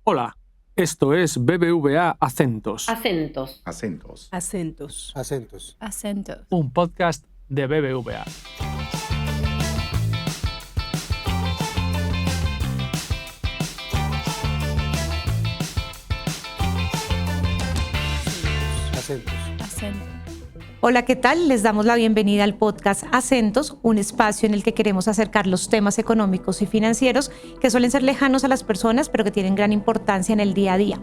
Hola, esto es BBVA Acentos. Acentos. Acentos. Acentos. Acentos. Acentos. Un podcast de BBVA. Acentos. Acentos. Hola, ¿qué tal? Les damos la bienvenida al podcast Acentos, un espacio en el que queremos acercar los temas económicos y financieros que suelen ser lejanos a las personas, pero que tienen gran importancia en el día a día.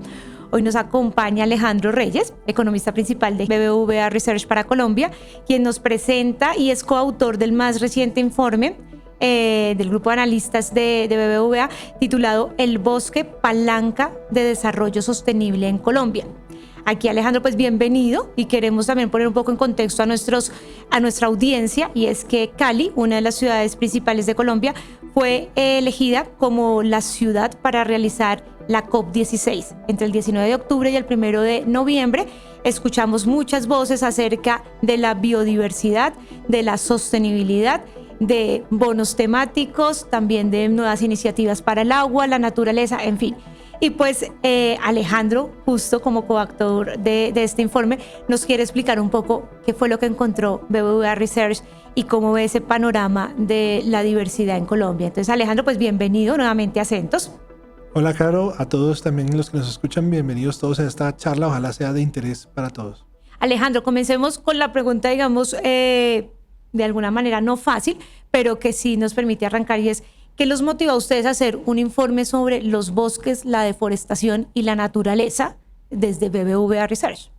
Hoy nos acompaña Alejandro Reyes, economista principal de BBVA Research para Colombia, quien nos presenta y es coautor del más reciente informe del grupo de analistas de BBVA titulado El bosque, palanca de desarrollo sostenible en Colombia. Aquí, Alejandro, pues bienvenido, y queremos también poner un poco en contexto a nuestra audiencia, y es que Cali, una de las ciudades principales de Colombia, fue elegida como la ciudad para realizar la COP16. Entre el 19 de octubre y el 1 de noviembre escuchamos muchas voces acerca de la biodiversidad, de la sostenibilidad, de bonos temáticos, también de nuevas iniciativas para el agua, la naturaleza, en fin. Y pues Alejandro, justo como coautor de este informe, nos quiere explicar un poco qué fue lo que encontró BBVA Research y cómo ve ese panorama de la diversidad en Colombia. Entonces, Alejandro, pues bienvenido nuevamente a Acentos. Hola, Caro, a todos también los que nos escuchan, bienvenidos todos a esta charla, ojalá sea de interés para todos. Alejandro, comencemos con la pregunta, digamos, de alguna manera no fácil, pero que sí nos permite arrancar, y es: ¿qué los motivó a ustedes a hacer un informe sobre los bosques, la deforestación y la naturaleza desde BBVA Research?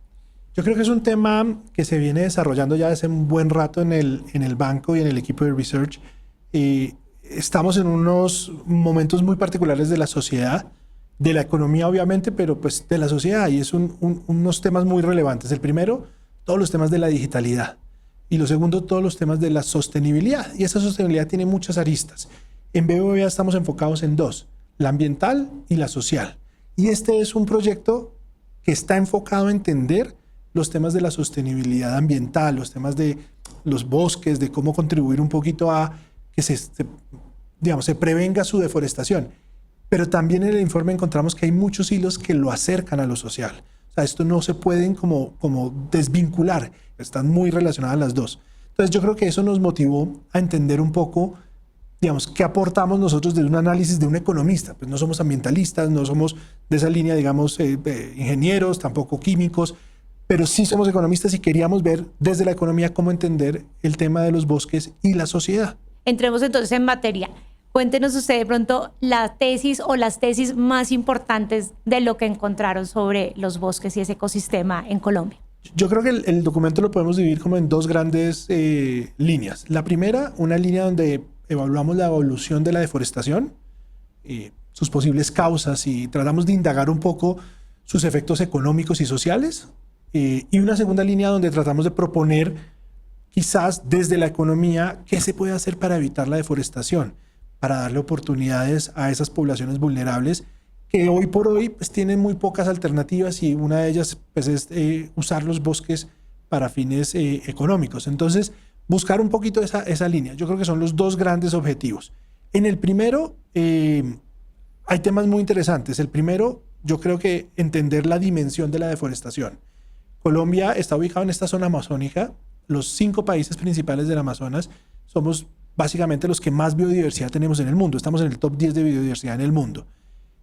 Yo creo que es un tema que se viene desarrollando ya hace un buen rato en el banco y en el equipo de research. Estamos en unos momentos muy particulares de la sociedad, de la economía obviamente, pero pues de la sociedad, y es unos temas muy relevantes. El primero, todos los temas de la digitalidad, y lo segundo, todos los temas de la sostenibilidad, y esa sostenibilidad tiene muchas aristas. En BBVA estamos enfocados en dos: la ambiental y la social. Y este es un proyecto que está enfocado a entender los temas de la sostenibilidad ambiental, los temas de los bosques, de cómo contribuir un poquito a que se prevenga su deforestación. Pero también en el informe encontramos que hay muchos hilos que lo acercan a lo social. O sea, esto no se pueden como desvincular, están muy relacionadas las dos. Entonces yo creo que eso nos motivó a entender un poco, digamos, qué aportamos nosotros desde un análisis de un economista. Pues no somos ambientalistas, no somos de esa línea, digamos, ingenieros, tampoco químicos, pero sí somos economistas y queríamos ver desde la economía cómo entender el tema de los bosques y la sociedad. Entremos entonces en materia. Cuéntenos usted de pronto la tesis o las tesis más importantes de lo que encontraron sobre los bosques y ese ecosistema en Colombia. Yo creo que el documento lo podemos dividir como en dos grandes líneas. La primera, una línea donde evaluamos la evolución de la deforestación, sus posibles causas, y tratamos de indagar un poco sus efectos económicos y sociales. Y una segunda línea donde tratamos de proponer, quizás desde la economía, qué se puede hacer para evitar la deforestación, para darle oportunidades a esas poblaciones vulnerables que hoy por hoy pues tienen muy pocas alternativas, y una de ellas pues es usar los bosques para fines económicos. Entonces, buscar un poquito esa línea. Yo creo que son los dos grandes objetivos. En el primero, hay temas muy interesantes. El primero, yo creo que entender la dimensión de la deforestación. Colombia está ubicado en esta zona amazónica. Los 5 países principales del Amazonas somos básicamente los que más biodiversidad tenemos en el mundo. Estamos en el top 10 de biodiversidad en el mundo.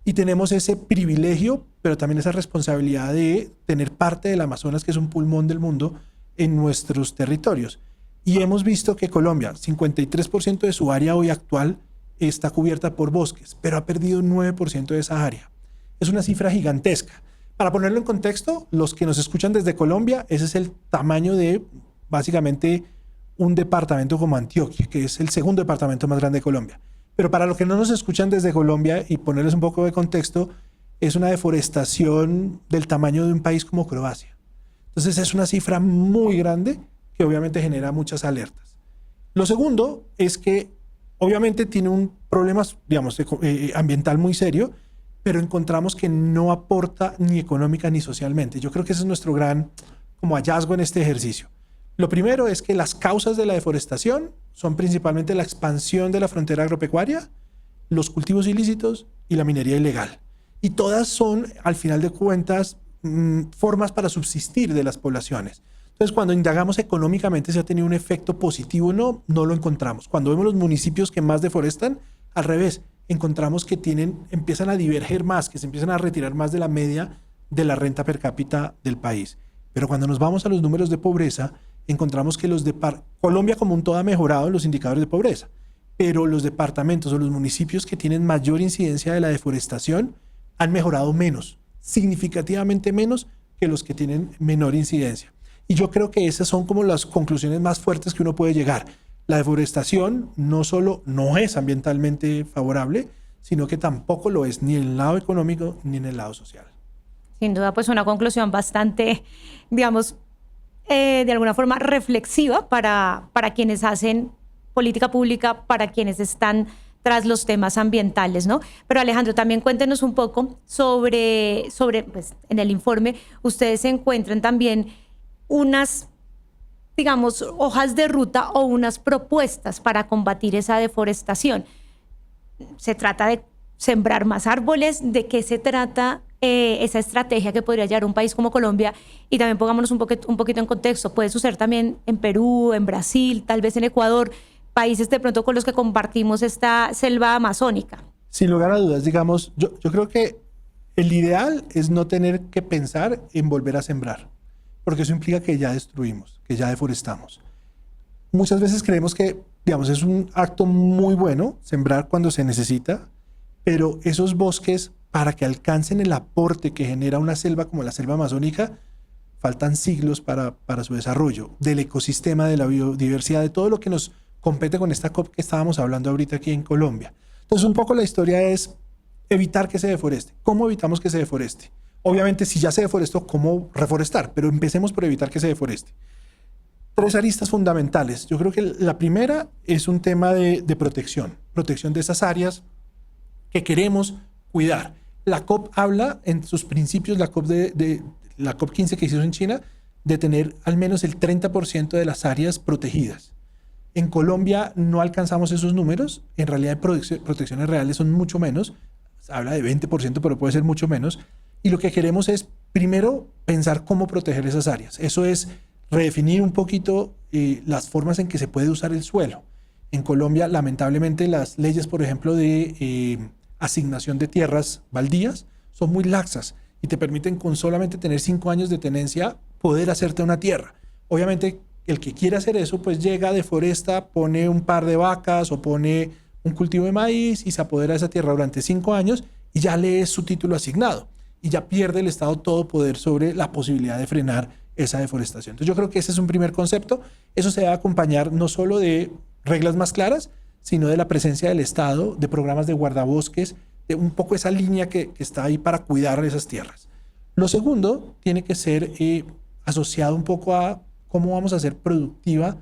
Y tenemos ese privilegio, pero también esa responsabilidad de tener parte del Amazonas, que es un pulmón del mundo, en nuestros territorios. Y hemos visto que Colombia, 53% de su área hoy actual está cubierta por bosques, pero ha perdido 9% de esa área. Es una cifra gigantesca. Para ponerlo en contexto, los que nos escuchan desde Colombia, ese es el tamaño de básicamente un departamento como Antioquia, que es el segundo departamento más grande de Colombia. Pero para los que no nos escuchan desde Colombia, y ponerles un poco de contexto, es una deforestación del tamaño de un país como Croacia. Entonces es una cifra muy grande que obviamente genera muchas alertas. Lo segundo es que obviamente tiene un problema, digamos, ambiental muy serio, pero encontramos que no aporta ni económica ni socialmente. Yo creo que ese es nuestro gran como hallazgo en este ejercicio. Lo primero es que las causas de la deforestación son principalmente la expansión de la frontera agropecuaria, los cultivos ilícitos y la minería ilegal. y todas son, al final de cuentas, formas para subsistir de las poblaciones. Entonces, cuando indagamos económicamente si ha tenido un efecto positivo o no, no lo encontramos. Cuando vemos los municipios que más deforestan, al revés, encontramos que empiezan a diverger más, que se empiezan a retirar más de la media de la renta per cápita del país. Pero cuando nos vamos a los números de pobreza, encontramos que Colombia como un todo ha mejorado en los indicadores de pobreza, pero los departamentos o los municipios que tienen mayor incidencia de la deforestación han mejorado menos, significativamente menos que los que tienen menor incidencia. Y yo creo que esas son como las conclusiones más fuertes que uno puede llegar. La deforestación no solo no es ambientalmente favorable, sino que tampoco lo es ni en el lado económico ni en el lado social. Sin duda, pues una conclusión bastante, digamos, de alguna forma reflexiva para quienes hacen política pública, para quienes están tras los temas ambientales, ¿no? Pero Alejandro, también cuéntenos un poco sobre pues en el informe ustedes encuentran también unas, digamos, hojas de ruta o unas propuestas para combatir esa deforestación. Se trata de sembrar más árboles. ¿De qué se trata esa estrategia que podría llevar un país como Colombia? Y también pongámonos un poquito en contexto. Puede suceder también en Perú, en Brasil, tal vez en Ecuador, países de pronto con los que compartimos esta selva amazónica. Sin lugar a dudas, digamos, yo creo que el ideal es no tener que pensar en volver a sembrar, porque eso implica que ya destruimos, que ya deforestamos. Muchas veces creemos que, digamos, es un acto muy bueno sembrar cuando se necesita, pero esos bosques, para que alcancen el aporte que genera una selva como la selva amazónica, faltan siglos para su desarrollo, del ecosistema, de la biodiversidad, de todo lo que nos compete con esta COP que estábamos hablando ahorita aquí en Colombia. Entonces, un poco la historia es evitar que se deforeste. ¿Cómo evitamos que se deforeste? Obviamente, si ya se deforestó, ¿cómo reforestar? Pero empecemos por evitar que se deforeste. 3 aristas fundamentales. Yo creo que la primera es un tema de protección de esas áreas que queremos cuidar. La COP habla en sus principios, la COP 15 que hizo en China, de tener al menos el 30% de las áreas protegidas. En Colombia no alcanzamos esos números. En realidad, protecciones reales son mucho menos. Se habla de 20%, pero puede ser mucho menos. Y lo que queremos es, primero, pensar cómo proteger esas áreas. Eso es redefinir un poquito las formas en que se puede usar el suelo. En Colombia, lamentablemente, las leyes, por ejemplo, de asignación de tierras baldías son muy laxas y te permiten, con solamente tener 5 años de tenencia, poder hacerte una tierra. Obviamente, el que quiere hacer eso, pues llega, deforesta, pone un par de vacas o pone un cultivo de maíz y se apodera de esa tierra durante 5 años y ya le es su título asignado. Y ya pierde el Estado todo poder sobre la posibilidad de frenar esa deforestación. Entonces yo creo que ese es un primer concepto. Eso se debe acompañar no solo de reglas más claras, sino de la presencia del Estado, de programas de guardabosques, de un poco esa línea que está ahí para cuidar esas tierras. Lo segundo tiene que ser asociado un poco a cómo vamos a hacer productiva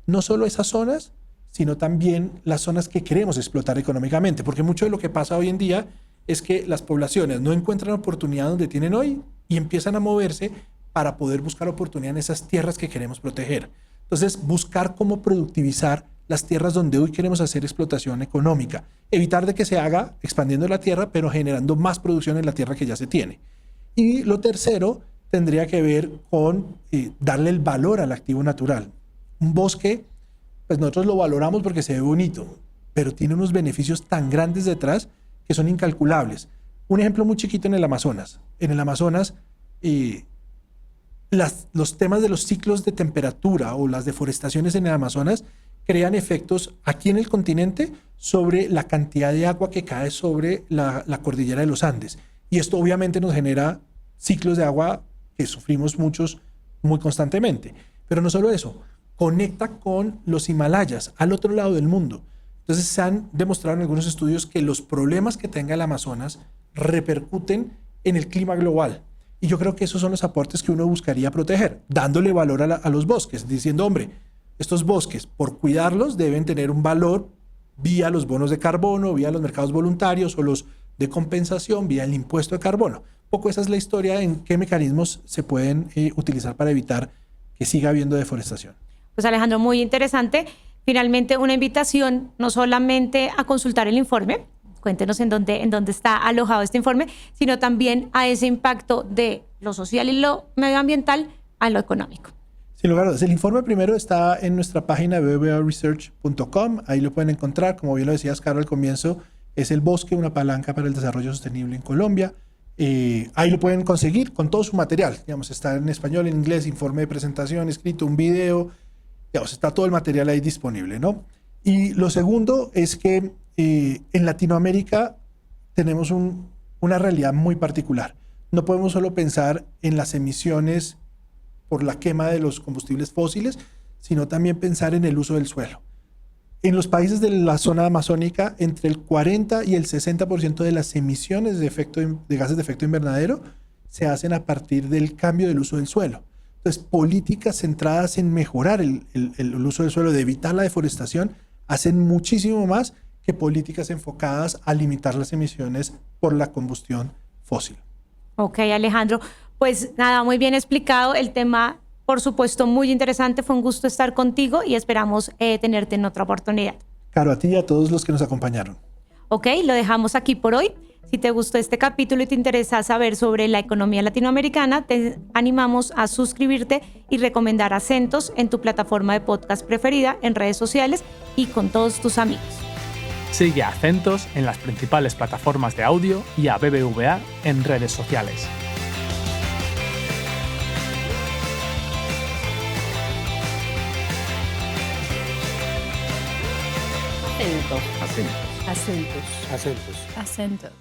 no solo esas zonas, sino también las zonas que queremos explotar económicamente, porque mucho de lo que pasa hoy en día es que las poblaciones no encuentran oportunidad donde tienen hoy y empiezan a moverse para poder buscar oportunidad en esas tierras que queremos proteger. Entonces, buscar cómo productivizar las tierras donde hoy queremos hacer explotación económica, evitar de que se haga expandiendo la tierra, pero generando más producción en la tierra que ya se tiene. Y lo tercero tendría que ver con darle el valor al activo natural. Un bosque, pues nosotros lo valoramos porque se ve bonito, pero tiene unos beneficios tan grandes detrás que son incalculables. Un ejemplo muy chiquito en el Amazonas. En el Amazonas, los temas de los ciclos de temperatura o las deforestaciones en el Amazonas crean efectos aquí en el continente sobre la cantidad de agua que cae sobre la cordillera de los Andes. Y esto obviamente nos genera ciclos de agua que sufrimos muchos muy constantemente. Pero no solo eso, conecta con los Himalayas, al otro lado del mundo. Entonces se han demostrado en algunos estudios que los problemas que tenga el Amazonas repercuten en el clima global. Y yo creo que esos son los aportes que uno buscaría proteger, dándole valor a los bosques, diciendo, hombre, estos bosques, por cuidarlos, deben tener un valor vía los bonos de carbono, vía los mercados voluntarios o los de compensación, vía el impuesto de carbono. Un poco esa es la historia en qué mecanismos se pueden utilizar para evitar que siga habiendo deforestación. Pues Alejandro, muy interesante. Finalmente, una invitación no solamente a consultar el informe, cuéntenos en dónde está alojado este informe, sino también a ese impacto de lo social y lo medioambiental a lo económico. Sin lugar a dudas, el informe primero está en nuestra página bbvaresearch.com. Ahí lo pueden encontrar. Como bien lo decías, Caro, al comienzo, es el bosque, una palanca para el desarrollo sostenible en Colombia. Ahí lo pueden conseguir con todo su material. Digamos, está en español, en inglés, informe de presentación, escrito, un video. Digamos, está todo el material ahí disponible, ¿no? Y lo segundo es que en Latinoamérica tenemos una realidad muy particular. No podemos solo pensar en las emisiones por la quema de los combustibles fósiles, sino también pensar en el uso del suelo. En los países de la zona amazónica, entre el 40 y el 60% de las emisiones de gases de efecto invernadero se hacen a partir del cambio del uso del suelo. Entonces, políticas centradas en mejorar el uso del suelo, de evitar la deforestación, hacen muchísimo más que políticas enfocadas a limitar las emisiones por la combustión fósil. Ok, Alejandro. Pues nada, muy bien explicado el tema, por supuesto, muy interesante. Fue un gusto estar contigo y esperamos tenerte en otra oportunidad. Caro, a ti y a todos los que nos acompañaron. Ok, lo dejamos aquí por hoy. Si te gustó este capítulo y te interesa saber sobre la economía latinoamericana, te animamos a suscribirte y recomendar Acentos en tu plataforma de podcast preferida, en redes sociales y con todos tus amigos. Sigue a Acentos en las principales plataformas de audio y a BBVA en redes sociales. Acentos. Acentos. Acentos.